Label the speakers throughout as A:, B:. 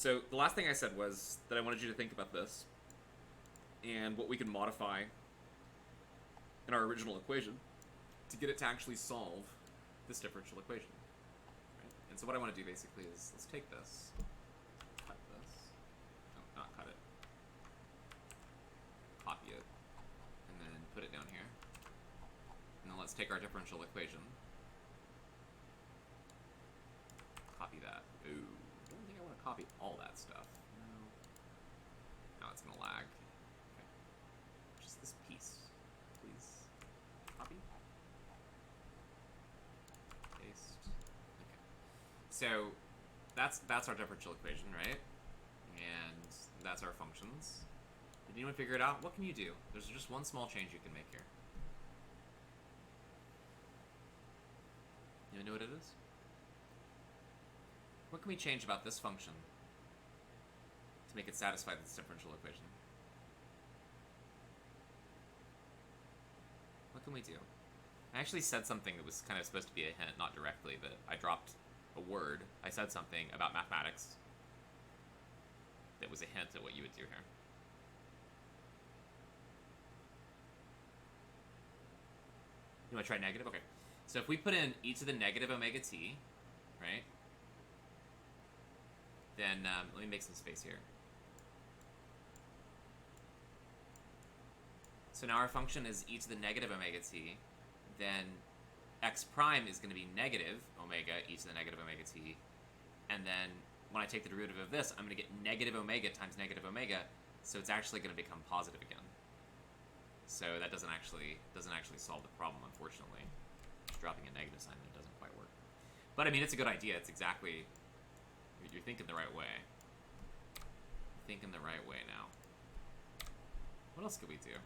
A: So the last thing I said was that I wanted you to think about this and what we can modify in our original equation to get it to actually solve this differential equation. Right? And so what I want to do basically is, let's take this, cut this, no, not cut it, copy it, and then put it down here. And then let's take our differential equation, copy that. Ooh, I don't think I want to copy all that stuff. No. Now it's going to lag. Okay. Just this piece, please. Copy. Paste. Okay. So that's our differential equation, right? And that's our functions. Did anyone figure it out? What can you do? There's just one small change you can make here. You know what it is? What can we change about this function to make it satisfy this differential equation? What can we do? I actually said something that was kind of supposed to be a hint, not directly, but I dropped a word. I said something about mathematics that was a hint at what you would do here. You want to try negative? Okay. So if we put in e to the negative omega t, right? Then let me make some space here. So now our function is e to the negative omega t. Then x prime is going to be negative omega e to the negative omega t. And then when I take the derivative of this, I'm going to get negative omega times negative omega. So it's actually going to become positive again. So that doesn't actually solve the problem, unfortunately. Just dropping a negative sign, it doesn't quite work. But I mean, it's a good idea. It's exactly... You're thinking the right way. You're thinking the right way now. What else could we do?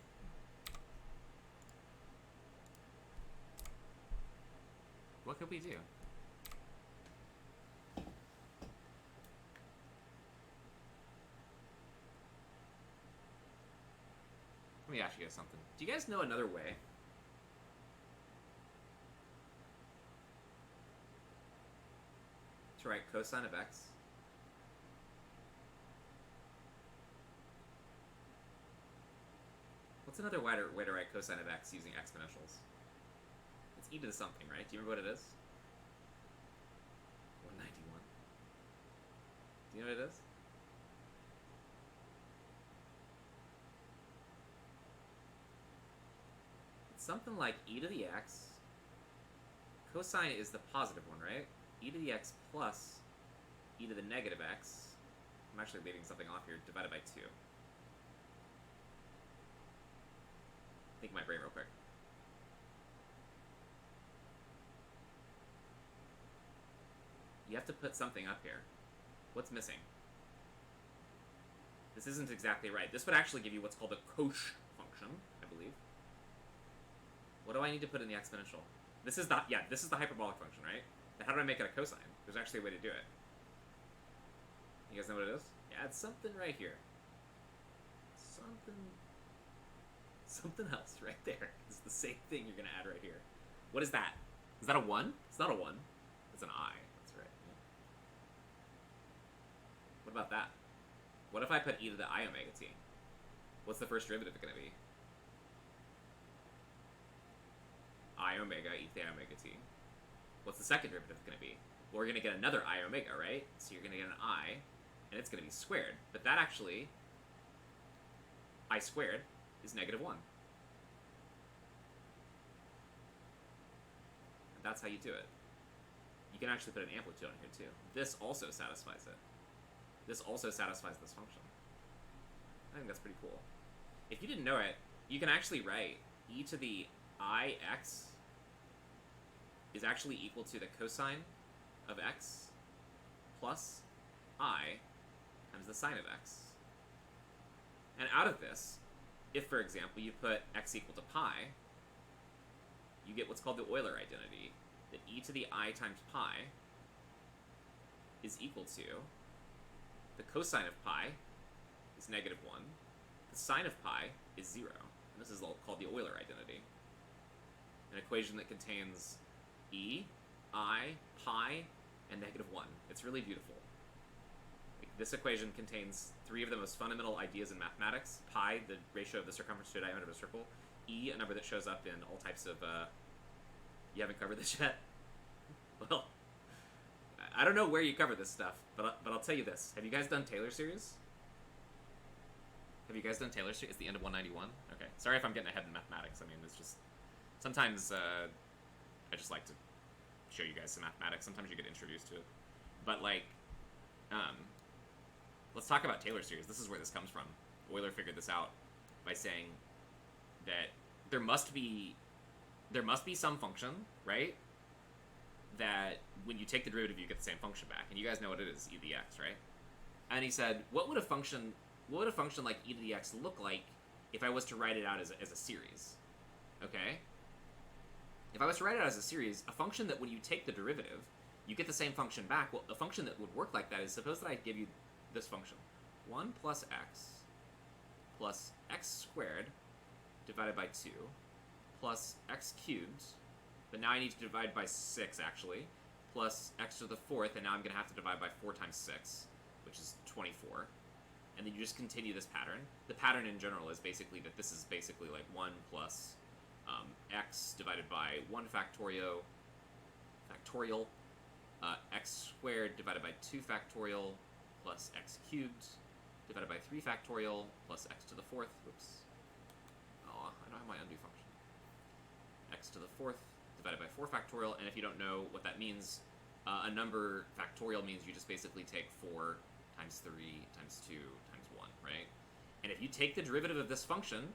A: What could we do? Let me ask you guys something. Do you guys know another way to write cosine of x? What's another way to write cosine of x using exponentials? It's e to the something, right? Do you remember what it is? 191. Do you know what it is? It's something like e to the x. Cosine is the positive one, right? E to the x plus e to the negative x. I'm actually leaving something off here, divided by 2. Think my brain real quick. You have to put something up here. What's missing? This isn't exactly right. This would actually give you what's called a cosh function, I believe. What do I need to put in the exponential? This is the hyperbolic function, right? How do I make it a cosine? There's actually a way to do it. You guys know what it is? Yeah, it's something right here. Something else right there. It's the same thing you're going to add right here. What is that? Is that a 1? It's not a 1. It's an I. That's right. Yeah. What about that? What if I put e to the I omega t? What's the first derivative going to be? I omega e to the I omega t. What's the second derivative going to be? Well, we're going to get another I omega, right? So you're going to get an I, and it's going to be squared. But that actually, I squared, is negative 1. And that's how you do it. You can actually put an amplitude on here, too. This also satisfies it. This also satisfies this function. I think that's pretty cool. If you didn't know it, you can actually write e to the ix is actually equal to the cosine of x plus I times the sine of x. And out of this, if, for example, you put x equal to pi, you get what's called the Euler identity, that e to the I times pi is equal to the cosine of pi is negative 1, the sine of pi is 0. And this is called the Euler identity. An equation that contains e, I, pi, and negative 1. It's really beautiful. Like, This equation contains three of the most fundamental ideas in mathematics. Pi, the ratio of the circumference to the diameter of a circle. E, a number that shows up in all types of... You haven't covered this yet? Well, I don't know where you cover this stuff, but I'll tell you this. Have you guys done Taylor series? Have you guys done Taylor series? It's the end of 191? Okay. Sorry if I'm getting ahead in mathematics. I mean, it's just... Sometimes I just like to show you guys some mathematics. Sometimes you get introduced to it. But, like... let's talk about Taylor series. This is where this comes from. Euler figured this out by saying that there must be some function, right? That when you take the derivative, you get the same function back, and you guys know what it is, e to the x, right? And he said, what would a function like e to the x look like if I was to write it out as a series? Okay. If I was to write it out as a series, a function that when you take the derivative, you get the same function back. Well, a function that would work like that is, suppose that I give you this function, 1 plus x squared divided by 2 plus x cubed, but now I need to divide by 6 actually, plus x to the 4th, and now I'm going to have to divide by 4 times 6, which is 24. And then you just continue this pattern. The pattern in general is basically that this is basically like 1 plus x divided by 1 factorial, x squared divided by 2 factorial, plus x cubed divided by 3 factorial, plus x to the 4th. Whoops. Oh, I don't have my undo function. X to the 4th divided by 4 factorial, and if you don't know what that means, a number factorial means you just basically take 4 times 3 times 2 times 1, right? And if you take the derivative of this function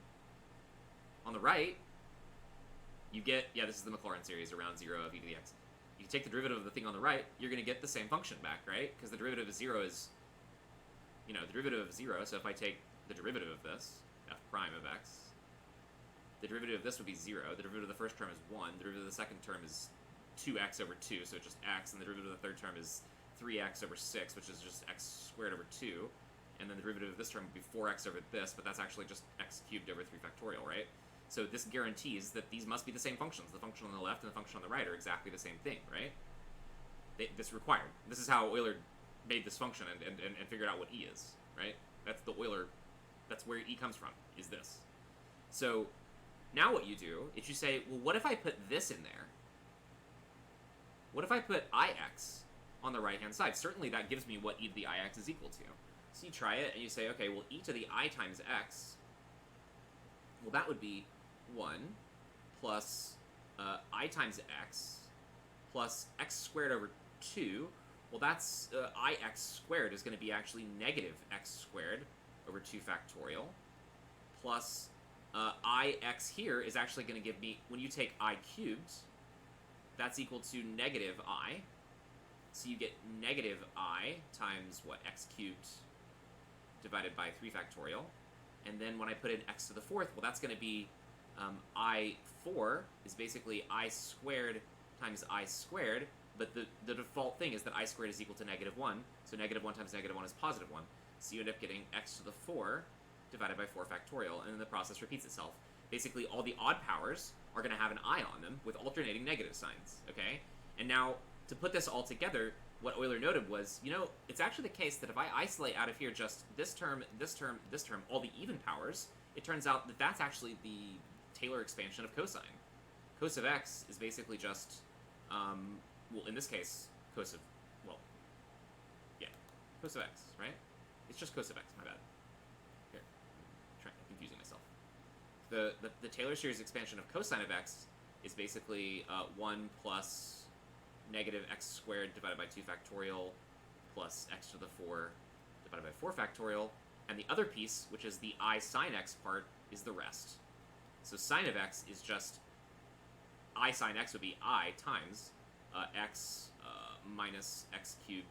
A: on the right, you get, yeah, this is the Maclaurin series around 0 of e to the x. You take the derivative of the thing on the right, you're going to get the same function back, right? Because the derivative of 0 is, the derivative of 0, so if I take the derivative of this, f prime of x, the derivative of this would be 0, the derivative of the first term is 1, the derivative of the second term is 2x over 2, so it's just x, and the derivative of the third term is 3x over 6, which is just x squared over 2, and then the derivative of this term would be 4x over this, but that's actually just x cubed over 3 factorial, right? So this guarantees that these must be the same functions. The function on the left and the function on the right are exactly the same thing, right? This required. This is how Euler made this function and figured out what e is, right? That's the Euler, that's where e comes from, is this. So now what you do is you say, well, what if I put this in there? What if I put ix on the right-hand side? Certainly that gives me what e to the ix is equal to. So you try it and you say, okay, well, e to the I times x, well, that would be 1 plus I times x plus x squared over 2. Well, that's ix squared is going to be actually negative x squared over 2 factorial plus ix here is actually going to give me, when you take I cubed, that's equal to negative I. So you get negative I times, what, x cubed divided by 3 factorial. And then when I put in x to the 4th, well, that's going to be I4 is basically I squared times I squared, but the default thing is that I squared is equal to negative 1, so negative 1 times negative 1 is positive 1. So you end up getting x to the 4 divided by 4 factorial, and then the process repeats itself. Basically, all the odd powers are going to have an I on them with alternating negative signs, okay? And now, to put this all together, what Euler noted was, it's actually the case that if I isolate out of here just this term, this term, this term, all the even powers, it turns out that that's actually the Taylor expansion of cosine. Cos of x is basically just, well, in this case, cos of x, right? It's just cos of x, my bad. Here, I'm confusing myself. The Taylor series expansion of cosine of x is basically 1 plus negative x squared divided by 2 factorial plus x to the 4 divided by 4 factorial, and the other piece, which is the I sine x part, is the rest. So sine of x is just, I sine x would be I times x minus x cubed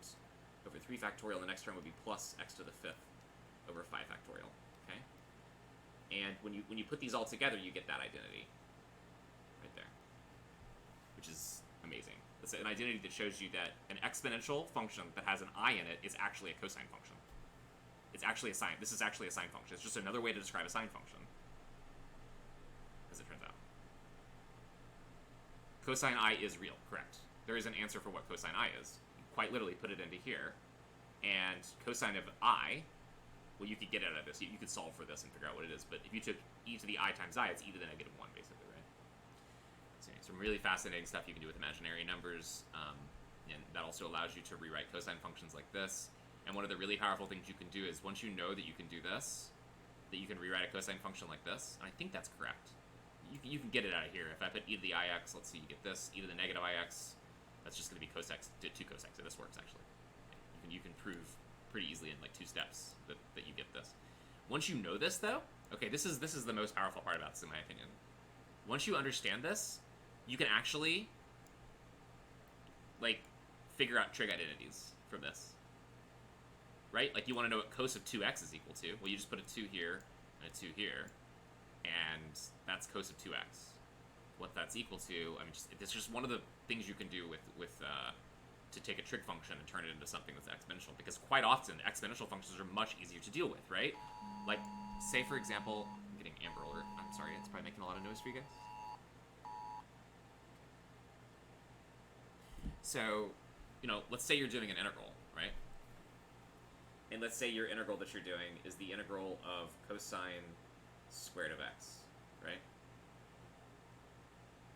A: over 3 factorial, the next term would be plus x to the 5th over 5 factorial, okay? And when you put these all together, you get that identity right there, which is amazing. It's an identity that shows you that an exponential function that has an I in it is actually a cosine function. It's actually a sine. This is actually a sine function. It's just another way to describe a sine function, as it turns out. Cosine I is real, correct. There is an answer for what cosine I is. You quite literally put it into here, And cosine of I, well, you could get out of this. You could solve for this and figure out what it is. But if you took e to the I times I, it's e to the negative 1, basically, right? So some really fascinating stuff you can do with imaginary numbers. And that also allows you to rewrite cosine functions like this. And one of the really powerful things you can do is once you know that you can do this, that you can rewrite a cosine function like this, and I think that's correct. You can get it out of here. If I put e to the ix, let's see, you get this, e to the negative ix, that's just going to be cosec, 2 cosec, so this works, actually. You can prove pretty easily in, like, 2 steps that you get this. Once you know this, though, okay, this is the most powerful part about this, in my opinion. Once you understand this, you can actually, like, figure out trig identities from this. Right? Like, you want to know what cos of 2x is equal to. Well, you just put a 2 here and a 2 here, and that's cos of 2x. What that's equal to, I mean, it's just one of the things you can do with to take a trig function and turn it into something that's exponential, because quite often exponential functions are much easier to deal with, right? Like, say, for example, I'm getting Amber Alert. I'm sorry, it's probably making a lot of noise for you guys. So, you know, let's say you're doing an integral, right? And let's say your integral that you're doing is the integral of cosine squared of x, right?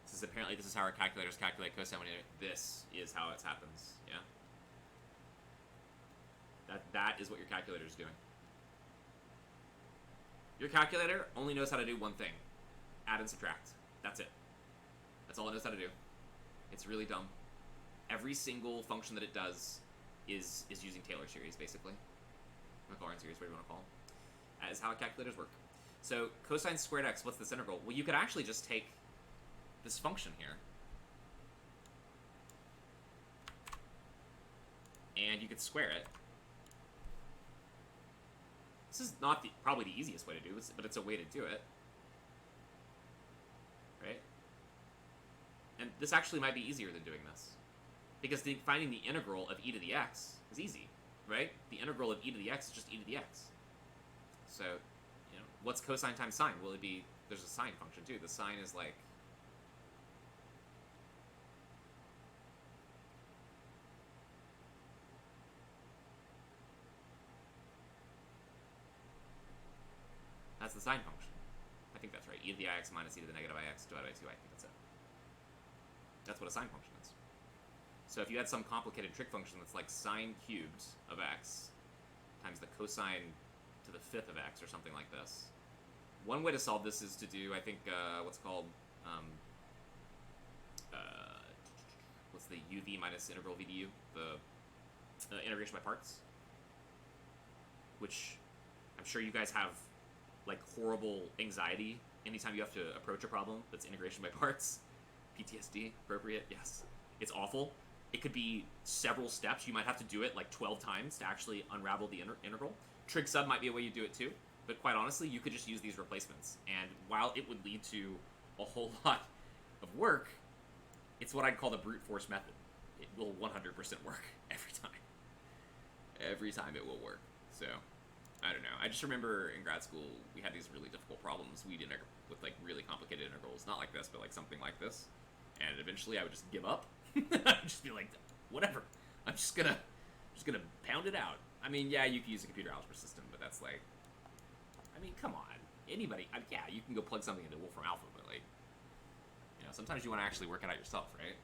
A: This is how our calculators calculate cosine when this is how it happens, yeah? That is what your calculator is doing. Your calculator only knows how to do one thing. Add and subtract. That's it. That's all it knows how to do. It's really dumb. Every single function that it does is using Taylor series, basically. Maclaurin series, whatever you want to call them. That is how calculators work. So cosine squared x, what's this integral? Well, you could actually just take this function here, and you could square it. This is not probably the easiest way to do this, but it's a way to do it, right? And this actually might be easier than doing this, because finding the integral of e to the x is easy, right? The integral of e to the x is just e to the x. So, you know, what's cosine times sine? Well, it'd be, there's a sine function too. The sine is like, that's the sine function. I think that's right. E to the ix minus e to the negative ix divided by 2. I think that's it. That's what a sine function is. So if you had some complicated trig function that's like sine cubed of x times the cosine to the 5th of x or something like this, one way to solve this is to do, I think, what's called, what's the uv minus integral v du, the integration by parts, which I'm sure you guys have, like, horrible anxiety anytime you have to approach a problem that's integration by parts. PTSD, appropriate, yes. It's awful. It could be several steps. You might have to do it like 12 times to actually unravel the integral. Trig sub might be a way you do it too, but quite honestly, you could just use these replacements. And while it would lead to a whole lot of work, it's what I'd call the brute force method. It will 100% work every time. Every time it will work. So, I don't know. I just remember in grad school, we had these really difficult problems with like really complicated integrals. Not like this, but like something like this. And eventually I would just give up. I'd just be like, whatever. I'm just gonna pound it out. I mean, yeah, you can use a computer algebra system, but that's like, I mean, come on. Anybody, yeah, you can go plug something into Wolfram Alpha, but like, you know, sometimes you want to actually work it out yourself, right?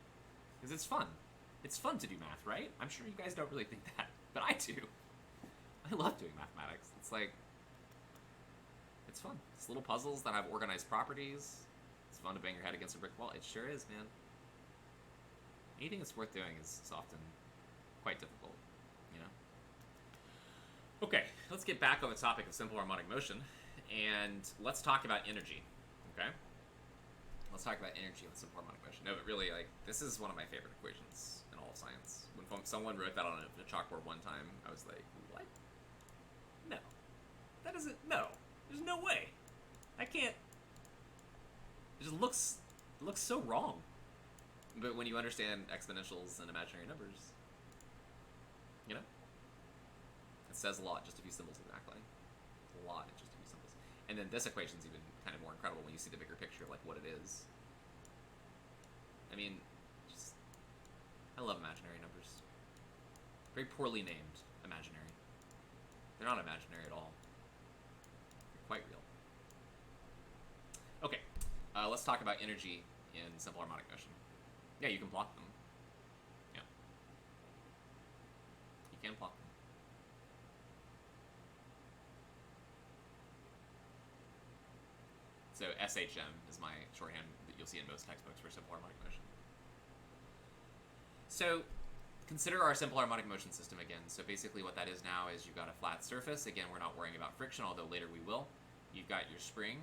A: Because it's fun. It's fun to do math, right? I'm sure you guys don't really think that, but I do. I love doing mathematics. It's like, it's fun. It's little puzzles that have organized properties. It's fun to bang your head against a brick wall. It sure is, man. Anything that's worth doing is often quite difficult, you know? Okay, let's get back on the topic of simple harmonic motion, and let's talk about energy, okay? Let's talk about energy with simple harmonic motion. No, but really, like, this is one of my favorite equations in all of science. When someone wrote that on a chalkboard one time, I was like, what? No. That isn't, no. There's no way. I can't. It just looks so wrong. But when you understand exponentials and imaginary numbers, you know, it says a lot, just a few symbols exactly. A lot, just a few symbols. And then this equation's even kind of more incredible when you see the bigger picture of like what it is. I mean, just, I love imaginary numbers. Very poorly named, imaginary. They're not imaginary at all. They're quite real. Okay, let's talk about energy in simple harmonic motion. Yeah, you can plot them. Yeah. You can plot them. So SHM is my shorthand that you'll see in most textbooks for simple harmonic motion. So consider our simple harmonic motion system again. So basically what that is now is you've got a flat surface. Again, we're not worrying about friction, although later we will. You've got your spring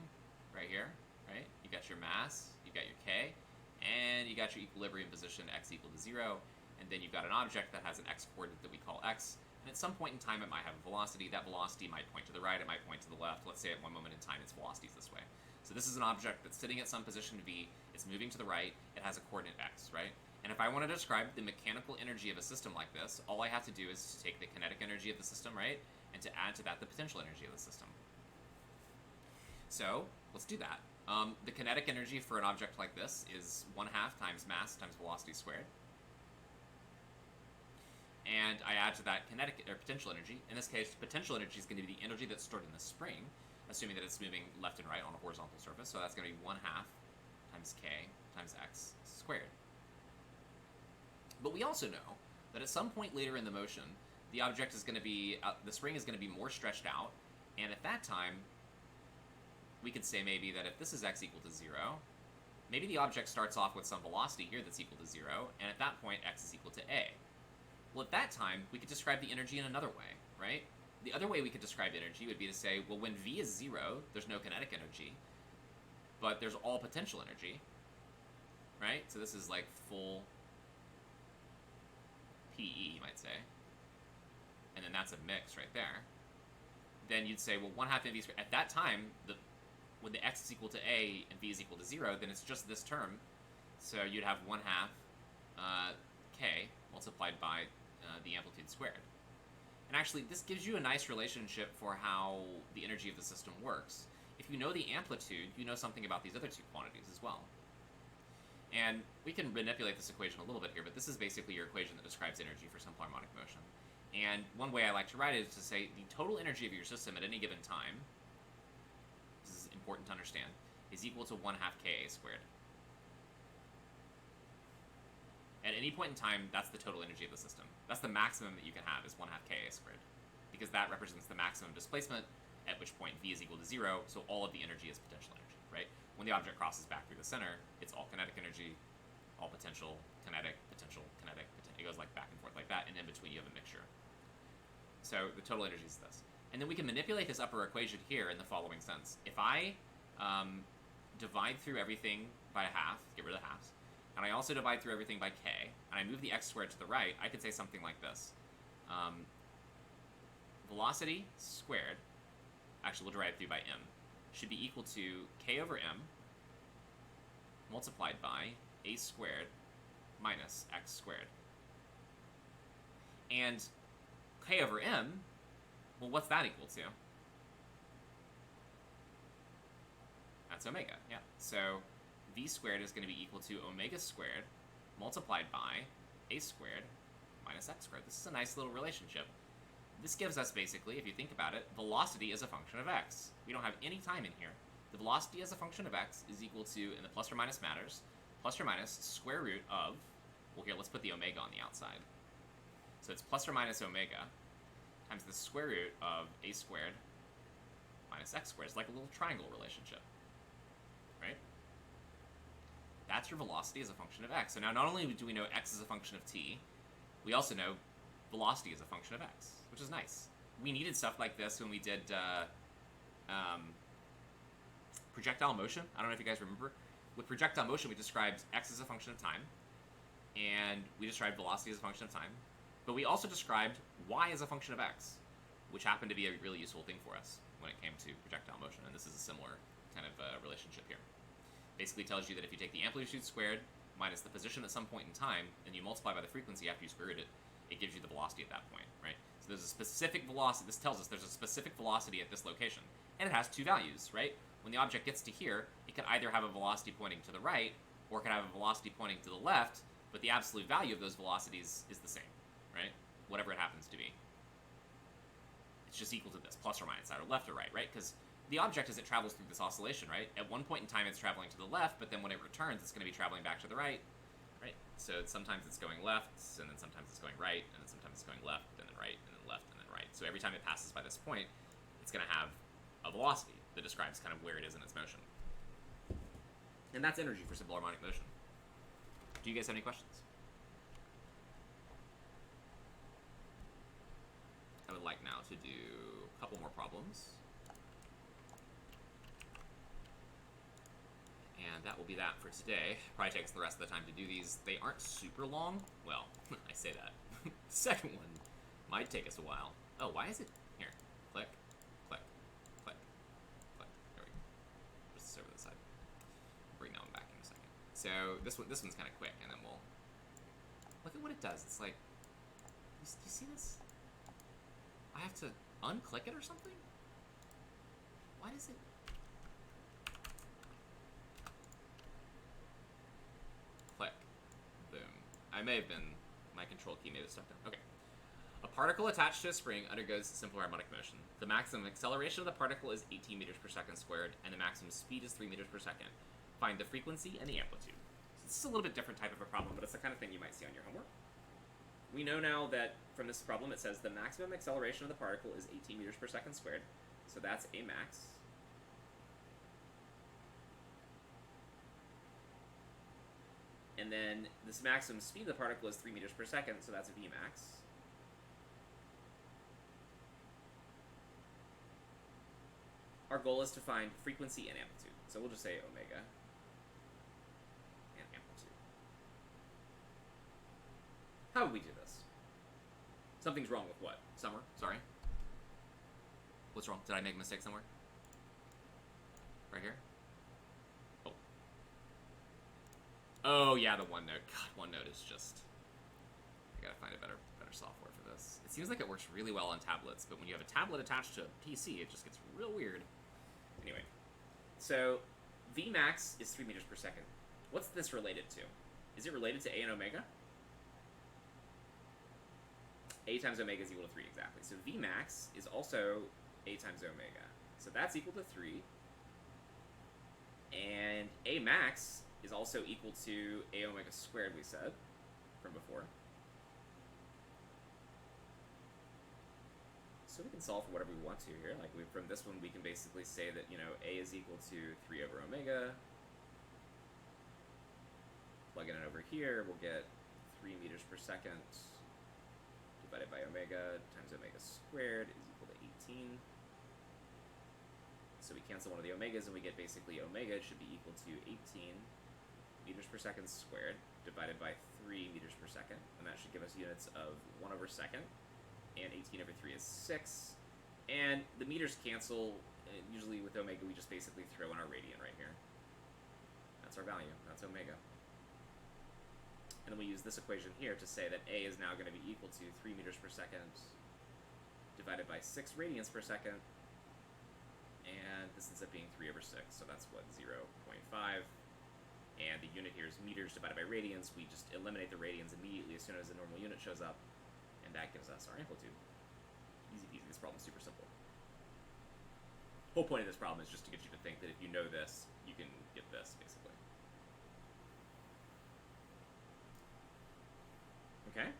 A: right here, right? You've got your mass, you've got your K, and you got your equilibrium position x equal to 0, and then you've got an object that has an x coordinate that we call x, and at some point in time it might have a velocity. That velocity might point to the right, it might point to the left. Let's say at one moment in time its velocity is this way. So this is an object that's sitting at some position v, it's moving to the right, it has a coordinate x, right? And if I want to describe the mechanical energy of a system like this, all I have to do is to take the kinetic energy of the system, right, and to add to that the potential energy of the system. So let's do that. The kinetic energy for an object like this is 1/2 times mass times velocity squared. And I add to that kinetic or potential energy. In this case, potential energy is going to be the energy that's stored in the spring, assuming that it's moving left and right on a horizontal surface. So that's going to be 1/2 times k times x squared. But we also know that at some point later in the motion, the object is going to be, the spring is going to be more stretched out, and at that time, we could say maybe that if this is x equal to 0, maybe the object starts off with some velocity here that's equal to 0, and at that point x is equal to a. Well, at that time, we could describe the energy in another way, right? The other way we could describe energy would be to say, well, when v is 0, there's no kinetic energy, but there's all potential energy, right? So this is like full PE, you might say. And then that's a mix right there. Then you'd say, well, 1/2 mv squared. At that time, when the x is equal to a and v is equal to 0, then it's just this term. So you'd have 1/2 k multiplied by the amplitude squared. And actually, this gives you a nice relationship for how the energy of the system works. If you know the amplitude, you know something about these other two quantities as well. And we can manipulate this equation a little bit here, but this is basically your equation that describes energy for simple harmonic motion. And one way I like to write it is to say the total energy of your system at any given time, this is important to understand, is equal to 1/2 ka squared. At any point in time, that's the total energy of the system. That's the maximum that you can have, is 1/2 ka squared. Because that represents the maximum displacement, at which point v is equal to 0, so all of the energy is potential energy, right? When the object crosses back through the center, it's all kinetic energy, all potential, kinetic, potential, kinetic, it goes like back and forth like that, and in between you have a mixture. So the total energy is this. And then we can manipulate this upper equation here in the following sense. If I divide through everything by 1/2, get rid of the halves, and I also divide through everything by k, and I move the x squared to the right, I could say something like this. Velocity squared, actually we'll divide through by m, should be equal to k over m multiplied by a squared minus x squared. And k over m, well, what's that equal to? That's omega, yeah. So v squared is going to be equal to omega squared multiplied by a squared minus x squared. This is a nice little relationship. This gives us basically, if you think about it, velocity as a function of x. We don't have any time in here. The velocity as a function of x is equal to, and the plus or minus matters, plus or minus square root of, well here, let's put the omega on the outside. So it's plus or minus omega times the square root of a squared minus x squared. It's like a little triangle relationship, right? That's your velocity as a function of x. So now not only do we know x is a function of t, we also know velocity is a function of x, which is nice. We needed stuff like this when we did projectile motion. I don't know if you guys remember. With projectile motion, we described x as a function of time, and we described velocity as a function of time. But we also described y as a function of x, which happened to be a really useful thing for us when it came to projectile motion, and this is a similar kind of relationship here. Basically tells you that if you take the amplitude squared minus the position at some point in time, and you multiply by the frequency after you square root it, it gives you the velocity at that point, right? So there's a specific velocity. This tells us there's a specific velocity at this location, and it has two values, right? When the object gets to here, it could either have a velocity pointing to the right, or it could have a velocity pointing to the left, but the absolute value of those velocities is the same, right? Whatever it happens to be. just equal to this, plus or minus, either left or right, right? Because the object, as it travels through this oscillation, right, at one point in time it's traveling to the left, but then when it returns, it's going to be traveling back to the right, right? So sometimes it's going left, and then sometimes it's going right, and then sometimes it's going left, and then right, and then left, and then right. So every time it passes by this point, it's going to have a velocity that describes kind of where it is in its motion. And that's energy for simple harmonic motion. Do you guys have any questions? I would like now to do a couple more problems. And that will be that for today. Probably takes the rest of the time to do these. They aren't super long. Well, I say that. The second one might take us a while. Oh, why is it? Here. Click, click, click, click. There we go. Just over the side. Bring that one back in a second. So this one's kind of quick, and then we'll look at what it does. It's like, do you see this? I have to unclick it or something? Why does it? Click. Boom. I may have been, my control key may have stuck down. Okay. A particle attached to a spring undergoes simple harmonic motion. The maximum acceleration of the particle is 18 meters per second squared, and the maximum speed is 3 meters per second. Find the frequency and the amplitude. So this is a little bit different type of a problem, but it's the kind of thing you might see on your homework. We know now that from this problem it says the maximum acceleration of the particle is 18 meters per second squared, so that's a max. And then this maximum speed of the particle is 3 meters per second, so that's a Vmax. Our goal is to find frequency and amplitude, so we'll just say omega and amplitude. How would we do this? Something's wrong with what? Summer? Sorry? What's wrong? Did I make a mistake somewhere? Right here? Oh. Oh, yeah, the OneNote. God, OneNote is just... I gotta find a better software for this. It seems like it works really well on tablets, but when you have a tablet attached to a PC, it just gets real weird. Anyway, so Vmax is 3 meters per second. What's this related to? Is it related to A and omega? A times omega is equal to 3, exactly. So Vmax is also A times omega. So that's equal to 3. And A max is also equal to A omega squared, we said, from before. So we can solve for whatever we want to here. Like from this one, we can basically say that, you know, A is equal to 3 over omega. Plugging it over here, we'll get 3 meters per second divided by omega times omega squared is equal to 18. So we cancel one of the omegas and we get basically omega should be equal to 18 meters per second squared divided by 3 meters per second. And that should give us units of 1 over second. And 18 over 3 is 6. And the meters cancel. Usually with omega we just basically throw in our radian right here. That's our value. That's omega. And then we use this equation here to say that A is now going to be equal to 3 meters per second divided by 6 radians per second. And this ends up being 3 over 6, so that's what, 0.5. And the unit here is meters divided by radians. We just eliminate the radians immediately as soon as a normal unit shows up. And that gives us our amplitude. Easy peasy, this problem's super simple. Whole point of this problem is just to get you to think that if you know this, you can get this, basically. Okay?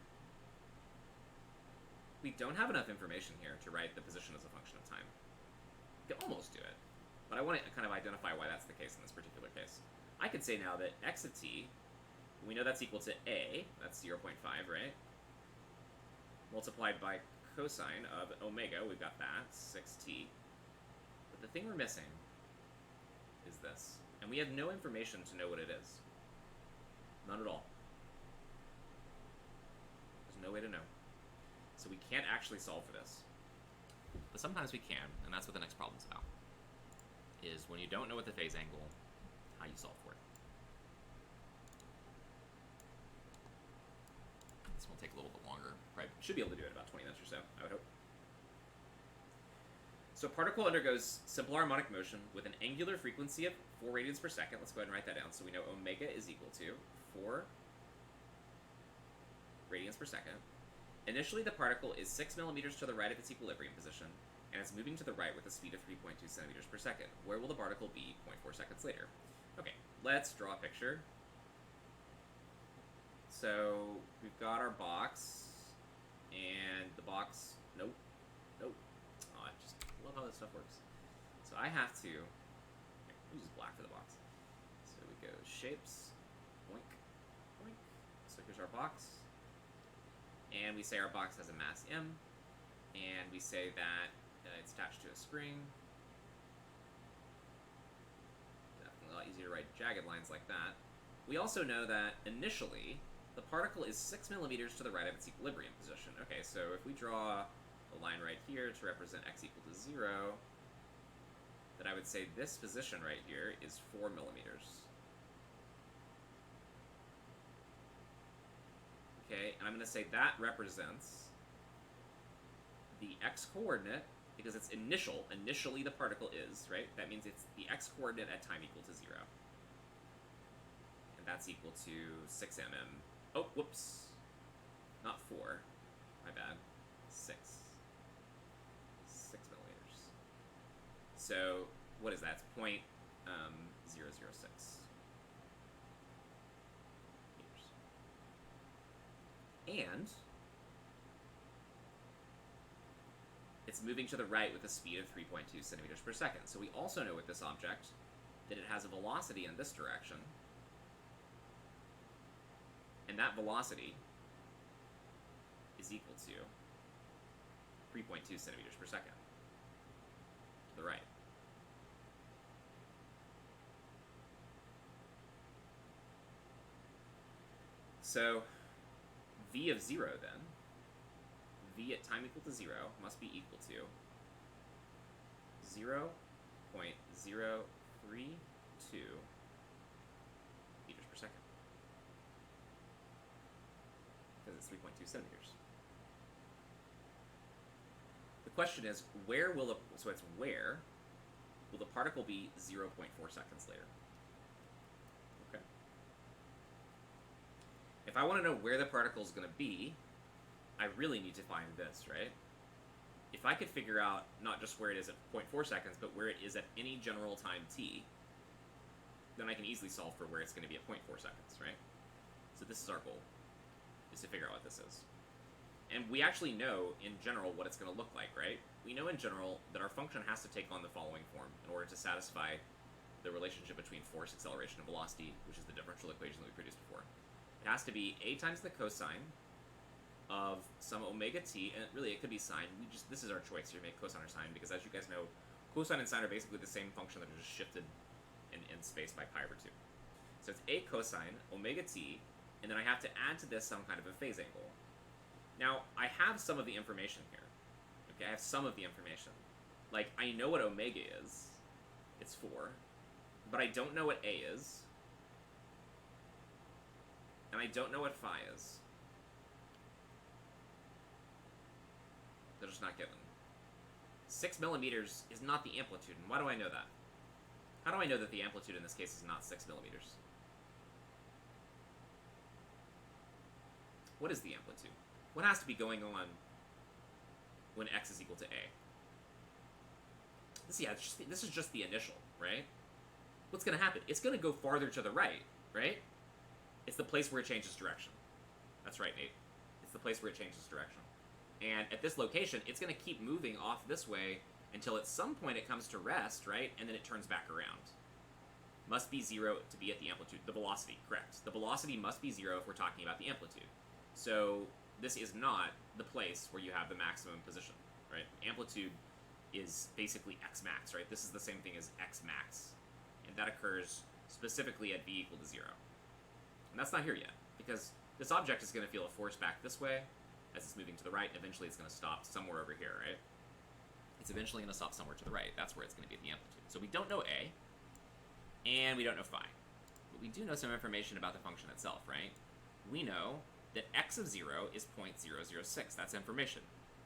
A: We don't have enough information here to write the position as a function of time. We can almost do it, but I want to kind of identify why that's the case in this particular case. I could say now that x of t, we know that's equal to a, that's 0.5, right? Multiplied by cosine of omega, we've got that, 6t. But the thing we're missing is this. And we have no information to know what it is. None at all. There's no way to know. So we can't actually solve for this. But sometimes we can, and that's what the next problem's about. Is when you don't know what the phase angle, how you solve for it. This will take a little bit longer. Probably should be able to do it in about 20 minutes or so, I would hope. So a particle undergoes simple harmonic motion with an angular frequency of 4 radians per second. Let's go ahead and write that down. So we know omega is equal to 4 radians per second. Initially, the particle is 6 millimeters to the right of its equilibrium position, and it's moving to the right with a speed of 3.2 centimeters per second. Where will the particle be 0.4 seconds later? Okay, let's draw a picture. So we've got our box, and the box, nope. Oh, I just love how this stuff works. So I have to, use black for the box. So we go shapes, boink, boink. So here's our box. And we say our box has a mass m, and we say that it's attached to a spring. Definitely a lot easier to write jagged lines like that. We also know that initially, the particle is 6 millimeters to the right of its equilibrium position. Okay, so if we draw a line right here to represent x equal to 0, then I would say this position right here is 4 millimeters. Okay, and I'm going to say that represents the x-coordinate, because it's initially the particle is, right? That means it's the x-coordinate at time equal to 0. And that's equal to 6 mm. Oh, whoops. Not 4. My bad. 6. 6 millimeters. So, what is that? It's 0.006 meters. And it's moving to the right with a speed of 3.2 centimeters per second. So we also know with this object that it has a velocity in this direction. And that velocity is equal to 3.2 centimeters per second to the right. So v of 0 then, v at time equal to 0 must be equal to 0.032 meters per second. Because it's 3.2 centimeters. The question is, where will the particle be 0.4 seconds later? Okay. If I want to know where the particle is going to be, I really need to find this, right? If I could figure out not just where it is at 0.4 seconds, but where it is at any general time t, then I can easily solve for where it's going to be at 0.4 seconds, right? So this is our goal, is to figure out what this is. And we actually know, in general, what it's going to look like, right? We know in general that our function has to take on the following form in order to satisfy the relationship between force, acceleration, and velocity, which is the differential equation that we produced before. It has to be a times the cosine of some omega t, and really it could be sine. This is our choice here, make cosine or sine, because as you guys know, cosine and sine are basically the same function that are just shifted in space by pi over 2. So it's a cosine omega t, and then I have to add to this some kind of a phase angle. Now, I have some of the information here. Okay, I have some of the information. Like, I know what omega is. It's 4. But I don't know what a is. And I don't know what phi is. They're just not given. 6 millimeters is not the amplitude, and why do I know that? How do I know that the amplitude in this case is not 6 millimeters? What is the amplitude? What has to be going on when x is equal to a? This is just the initial, right? What's going to happen? It's going to go farther to the right, right? It's the place where it changes direction. That's right, Nate. It's the place where it changes direction. And at this location, it's going to keep moving off this way until at some point it comes to rest, right? And then it turns back around. Must be 0 to be at the amplitude. The velocity, correct. The velocity must be 0 if we're talking about the amplitude. So this is not the place where you have the maximum position, right? Amplitude is basically x max, right? This is the same thing as x max. And that occurs specifically at v equal to 0. And that's not here yet, because this object is going to feel a force back this way as it's moving to the right, and eventually it's going to stop somewhere over here, right? It's eventually going to stop somewhere to the right. That's where it's going to be at the amplitude. So we don't know a, and we don't know phi. But we do know some information about the function itself, right? We know that x of 0 is 0.006. That's information.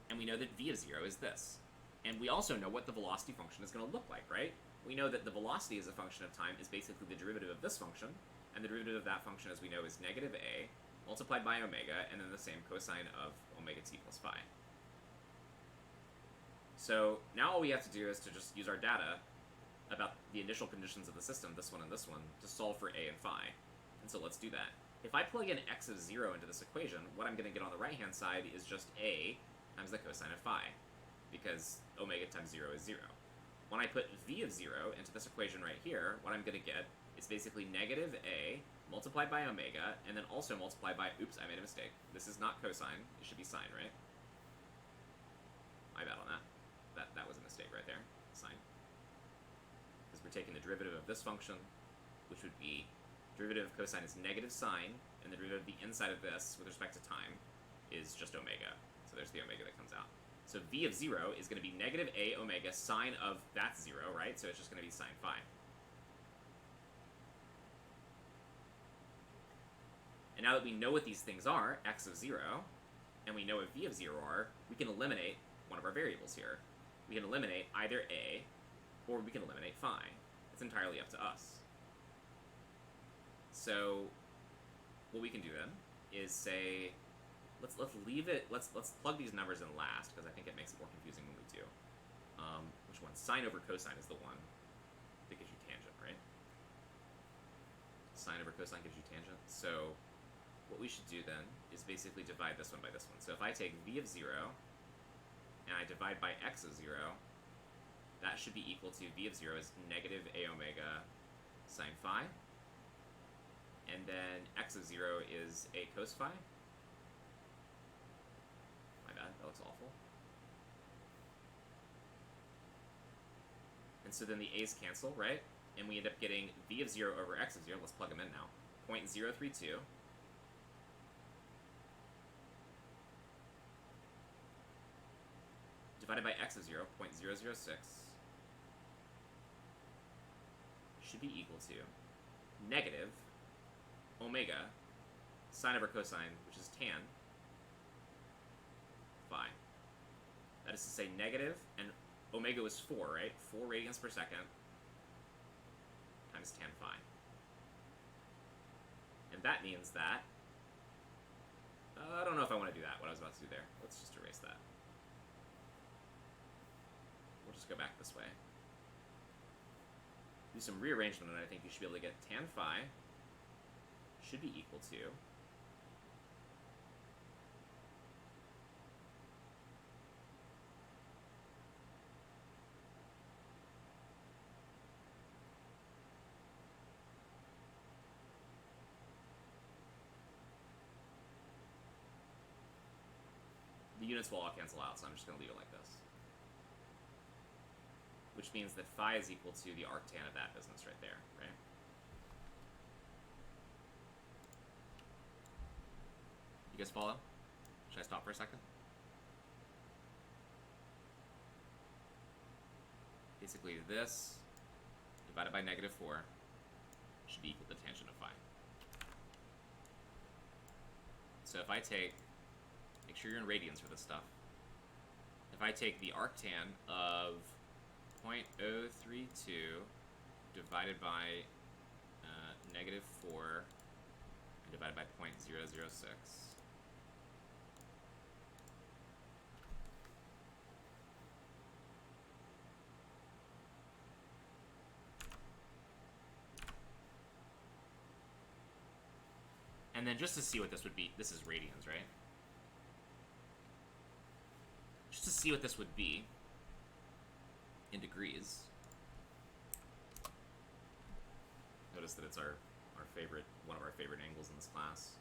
A: And we know that v of 0 is this. And we also know what the velocity function is going to look like, right? We know that the velocity as a function of time is basically the derivative of this function, and the derivative of that function, as we know, is negative a multiplied by omega, and then the same cosine of omega t plus phi. So now all we have to do is to just use our data about the initial conditions of the system, this one and this one, to solve for a and phi. And so let's do that. If I plug in x of 0 into this equation, what I'm going to get on the right-hand side is just a times the cosine of phi, because omega times 0 is 0. When I put v of 0 into this equation right here, what I'm going to get is basically negative a multiplied by omega, and then also multiplied by, oops, I made a mistake. This is not cosine, it should be sine, right? My bad on that. That was a mistake right there, sine. Because we're taking the derivative of this function, which would be derivative of cosine is negative sine, and the derivative of the inside of this with respect to time is just omega. So there's the omega that comes out. So v of 0 is going to be negative a omega sine of that's 0, right? So it's just going to be sine phi. And now that we know what these things are, x of 0, and we know what v of 0 are, we can eliminate one of our variables here. We can eliminate either a, or we can eliminate phi. It's entirely up to us. So what we can do then is say, let's leave it, let's plug these numbers in last, because I think it makes it more confusing when we do. Which one? Sine over cosine is the one that gives you tangent, right? Sine over cosine gives you tangent. So what we should do then is basically divide this one by this one. So if I take v of 0, and I divide by x of 0, that should be equal to v of 0 is negative a omega sine phi, and then x of 0 is a cos phi. My bad, that looks awful. And so then the a's cancel, right? And we end up getting v of 0 over x of 0, let's plug them in now, 0.032, divided by x of 0, 0.006, should be equal to negative omega sine over cosine, which is tan, phi. That is to say negative, and omega was 4, right? 4 radians per second times tan phi. And that means that, I don't know if I want to do that, what I was about to do there. Let's just erase that. We'll just go back this way. Do some rearrangement, and I think you should be able to get tan phi should be equal to the units will all cancel out, so I'm just going to leave it like this. Which means that phi is equal to the arctan of that business right there, right? You guys follow? Should I stop for a second? Basically, this divided by negative 4 should be equal to tangent of phi. So if I take, make sure you're in radians for this stuff. If I take the arctan of 0.032 divided by negative 4 and divided by 0.006. And then just to see what this would be, this is radians, right? Just to see what this would be in degrees. Notice that it's our favorite, one of our favorite angles in this class.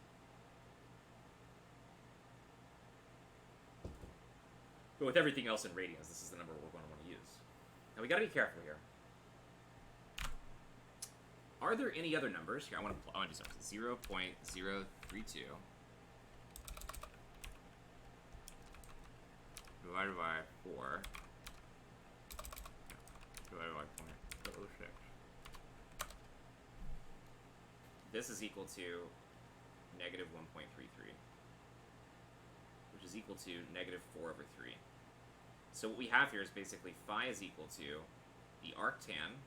A: But with everything else in radians, this is the number we're going to want to use. Now we got to be careful here. Are there any other numbers? Here, I want to do something. 0.032 divided by 4 divided by 0.006. This is equal to negative 1.33, which is equal to negative 4 over 3. So what we have here is basically phi is equal to the arctan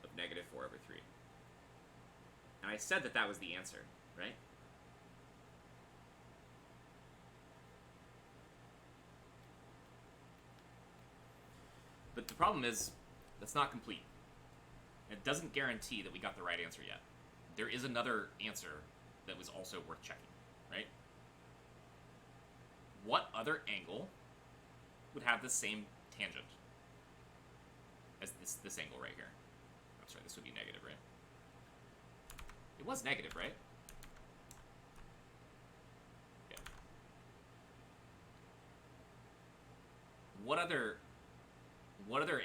A: of negative 4 over 3. And I said that that was the answer, right? the problem is, that's not complete. It doesn't guarantee that we got the right answer yet. There is another answer that was also worth checking, right? What other angle would have the same tangent as this angle right here? I'm sorry, this would be negative, right? It was negative, right? Yeah. What other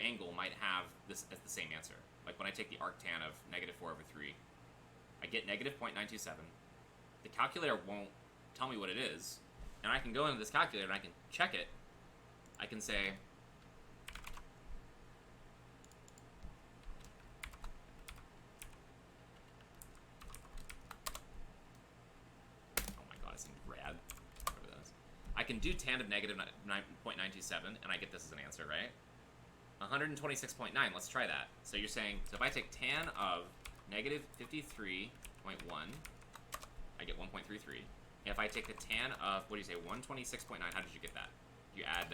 A: angle might have this as the same answer? Like when I take the arctan of -4/3, I get -0.927. The calculator won't tell me what it is, and I can go into this calculator and I can check it. I can say, oh my god, it seems rad. Whatever that is. I can do tan of -9.927, and I get this as an answer, right? 126.9, let's try that. So you're saying, so if I take tan of -53.1, I get 1.33. If I take the tan of, what do you say, 126.9, how did you get that? You add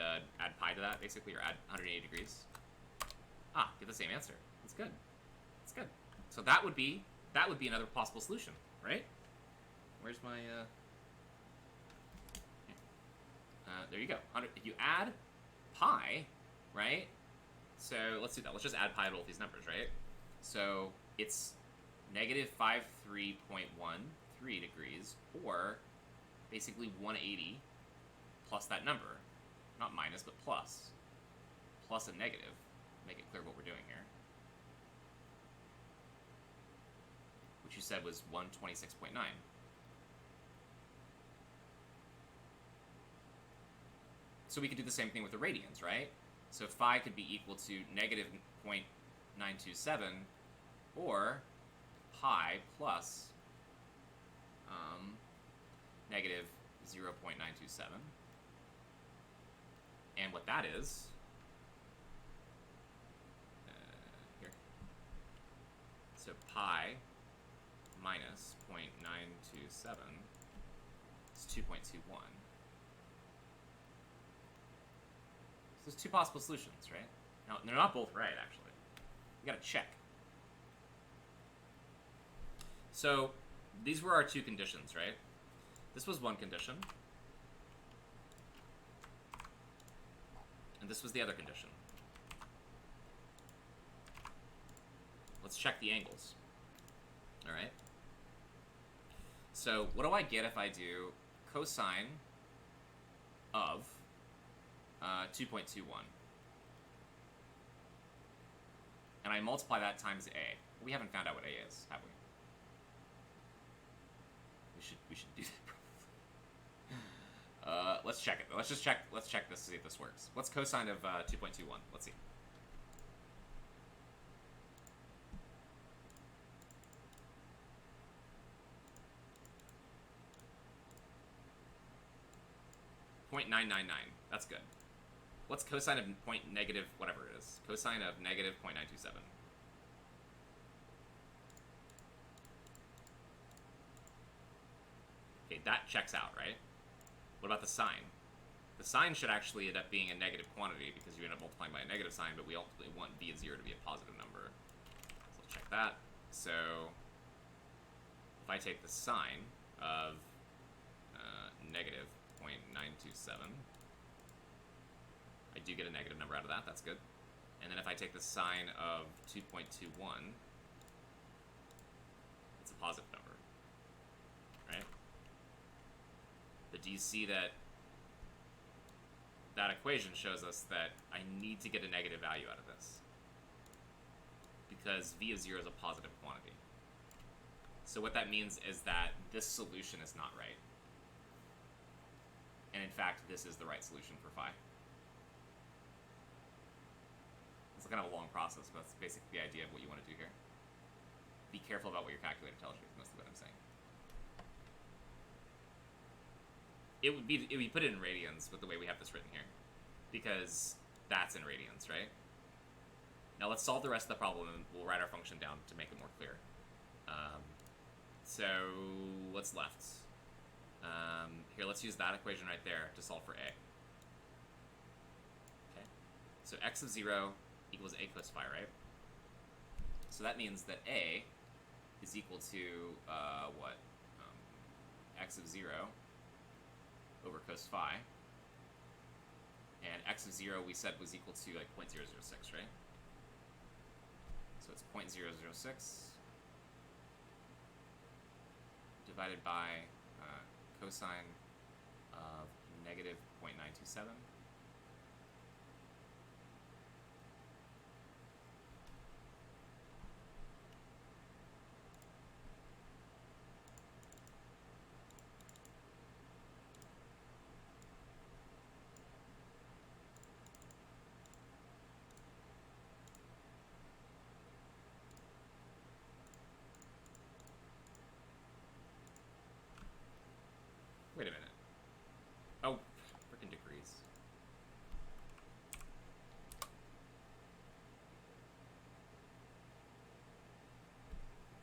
A: pi to that, basically, or add 180 degrees. Ah, get the same answer. That's good. That's good. So that would be another possible solution, right? Where's my, there you go. If you add pi, right? So let's do that. Let's just add pi to both these numbers, right? So it's -53.13 degrees, or basically 180 plus that number. Not minus, but plus. Plus a negative. Make it clear what we're doing here. Which you said was 126.9. So we could do the same thing with the radians, right? So phi could be equal to -0.927, or pi plus -0.927. And what that is, here. So pi minus 0.927 is 2.21. So there's two possible solutions, right? Now, they're not both right, actually. You gotta check. So, these were our two conditions, right? This was one condition. And this was the other condition. Let's check the angles. Alright? So, what do I get if I do cosine of 2.21? And I multiply that times A. We haven't found out what A is, have we? We should do that probably. Let's check it. Let's check this to see if this works. What's cosine of 2.21? Let's see. .999. That's good. What's cosine of negative whatever it is? Cosine of negative 0.927. Okay, that checks out, right? What about the sine? The sine should actually end up being a negative quantity because you end up multiplying by a negative sign, but we ultimately want b of 0 to be a positive number. So let's check that. So if I take the sine of negative 0.927, I do get a negative number out of that. That's good. And then if I take the sine of 2.21, it's a positive number, right? But do you see that that equation shows us that I need to get a negative value out of this? Because v of 0 is a positive quantity. So what that means is that this solution is not right. And in fact, this is the right solution for phi. It's kind of a long process, but that's basically the idea of what you want to do here. Be careful about what your calculator tells you, is mostly what I'm saying. It would be put it in radians with the way we have this written here, because that's in radians, right? Now let's solve the rest of the problem, and we'll write our function down to make it more clear. So what's left? Here, let's use that equation right there to solve for a. Okay. So x of 0 equals a cos phi, right? So that means that a is equal to, what? X of 0 over cos phi. And x of 0 we said was equal to like 0.006, right? So it's 0.006 divided by cosine of negative 0.927. Wait a minute. Oh, frickin' degrees.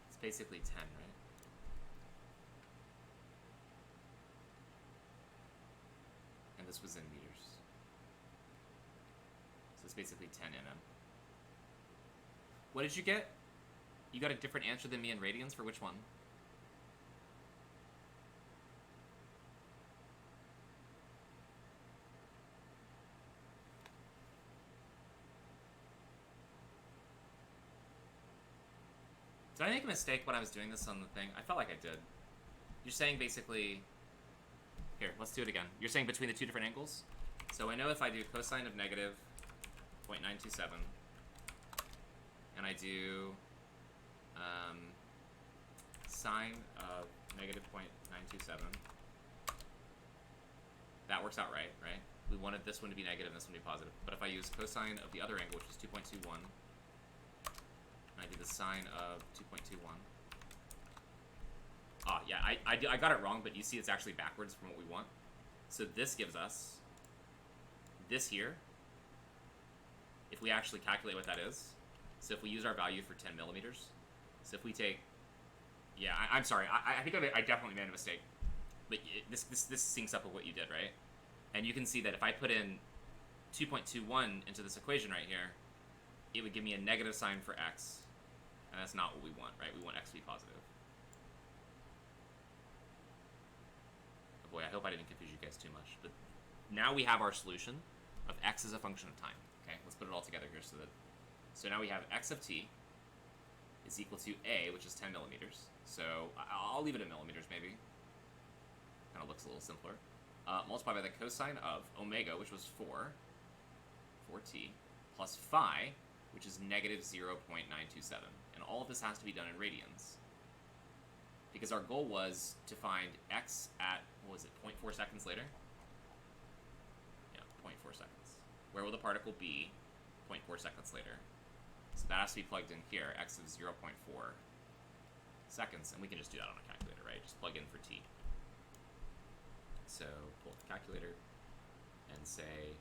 A: It's basically 10, right? And this was in meters. So it's basically 10 nm. What did you get? You got a different answer than me in radians for which one? Did I make a mistake when I was doing this on the thing? I felt like I did. You're saying basically... Here, let's do it again. You're saying between the two different angles? So I know if I do cosine of negative 0.927, and I do sine of negative 0.927, that works out right, right? We wanted this one to be negative and this one to be positive. But if I use cosine of the other angle, which is 2.21, and I do the sine of 2.21. Ah, yeah, I got it wrong, but you see it's actually backwards from what we want. So this gives us this here, if we actually calculate what that is. So if we use our value for 10 millimeters, so if we take, yeah, I'm sorry, I think I definitely made a mistake. But this syncs up with what you did, right? And you can see that if I put in 2.21 into this equation right here, it would give me a negative sign for x. And that's not what we want, right? We want x to be positive. Oh boy, I hope I didn't confuse you guys too much. But now we have our solution of x as a function of time. Okay, let's put it all together here. So now we have x of t is equal to a, which is 10 millimeters. So I'll leave it in millimeters maybe. Kind of looks a little simpler. Multiplied by the cosine of omega, which was 4t, plus phi, which is negative 0.927. And all of this has to be done in radians. Because our goal was to find x at, what was it, 0.4 seconds later? Yeah, 0.4 seconds. Where will the particle be 0.4 seconds later? So that has to be plugged in here, x of 0.4 seconds. And we can just do that on a calculator, right? Just plug in for t. So pull up the calculator and say,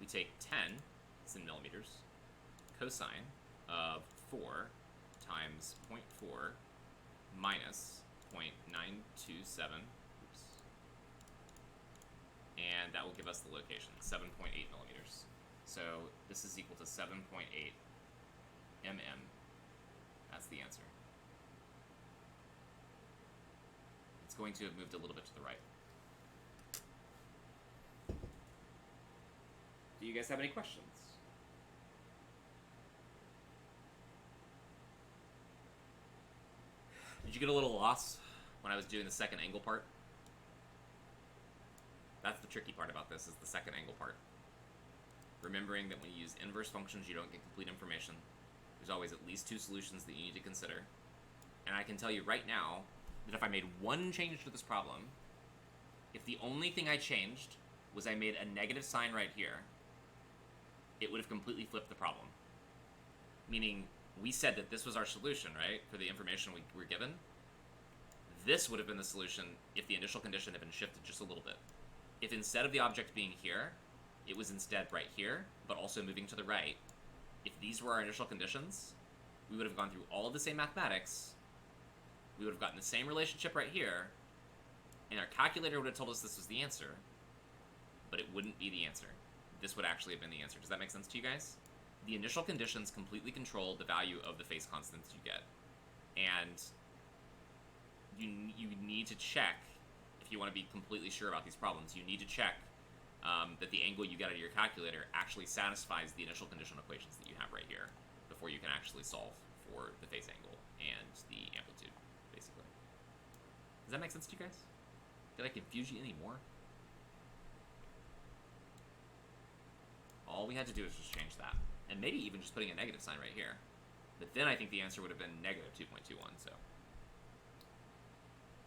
A: we take 10, it's in millimeters, cosine of 4 times 0.4 minus 0.927, oops, and that will give us the location, 7.8 millimeters. So this is equal to 7.8 mm. That's the answer. It's going to have moved a little bit to the right. Do you guys have any questions? Did you get a little lost when I was doing the second angle part? That's the tricky part about this, is the second angle part. Remembering that when you use inverse functions, you don't get complete information. There's always at least two solutions that you need to consider. And I can tell you right now that if I made one change to this problem, if the only thing I changed was I made a negative sign right here, it would have completely flipped the problem. Meaning, we said that this was our solution, right, for the information we were given. This would have been the solution if the initial condition had been shifted just a little bit. If instead of the object being here, it was instead right here, but also moving to the right, if these were our initial conditions, we would have gone through all of the same mathematics, we would have gotten the same relationship right here, and our calculator would have told us this was the answer, but it wouldn't be the answer. this would actually have been the answer. Does that make sense to you guys? The initial conditions completely control the value of the phase constants you get. And you need to check, if you want to be completely sure about these problems, you need to check that the angle you get out of your calculator actually satisfies the initial condition equations that you have right here before you can actually solve for the phase angle and the amplitude, basically. Does that make sense to you guys? Did I confuse you any more? All we had to do is just change that. And maybe even just putting a negative sign right here. But then I think the answer would have been negative 2.21, so.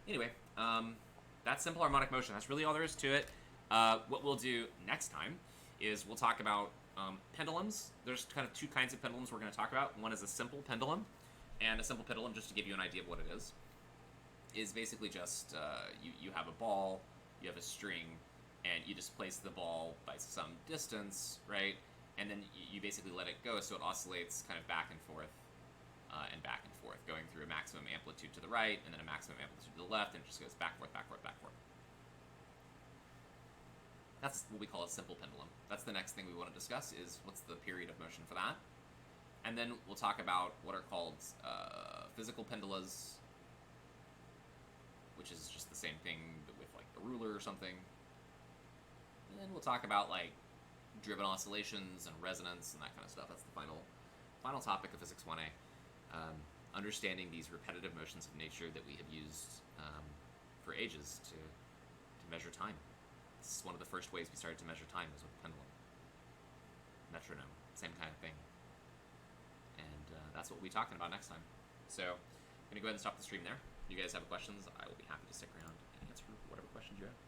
A: Anyway, that's simple harmonic motion. That's really all there is to it. What we'll do next time is we'll talk about pendulums. There's kind of two kinds of pendulums we're going to talk about. One is a simple pendulum, and a simple pendulum, just to give you an idea of what it is basically just you have a ball, you have a string, and you just place the ball by some distance, right? And then you basically let it go so it oscillates kind of back and forth, going through a maximum amplitude to the right and then a maximum amplitude to the left, and it just goes back, forth, back, forth, back, forth. That's what we call a simple pendulum. That's the next thing we want to discuss, is what's the period of motion for that. And then we'll talk about what are called physical pendulas, which is just the same thing but with like a ruler or something. And then we'll talk about like driven oscillations and resonance and that kind of stuff. That's the final topic of Physics 1A. Understanding these repetitive motions of nature that we have used for ages to measure time. This is one of the first ways we started to measure time, was with a pendulum. Metronome, same kind of thing. And that's what we'll be talking about next time. So I'm going to go ahead and stop the stream there. If you guys have questions, I will be happy to stick around and answer whatever questions you have.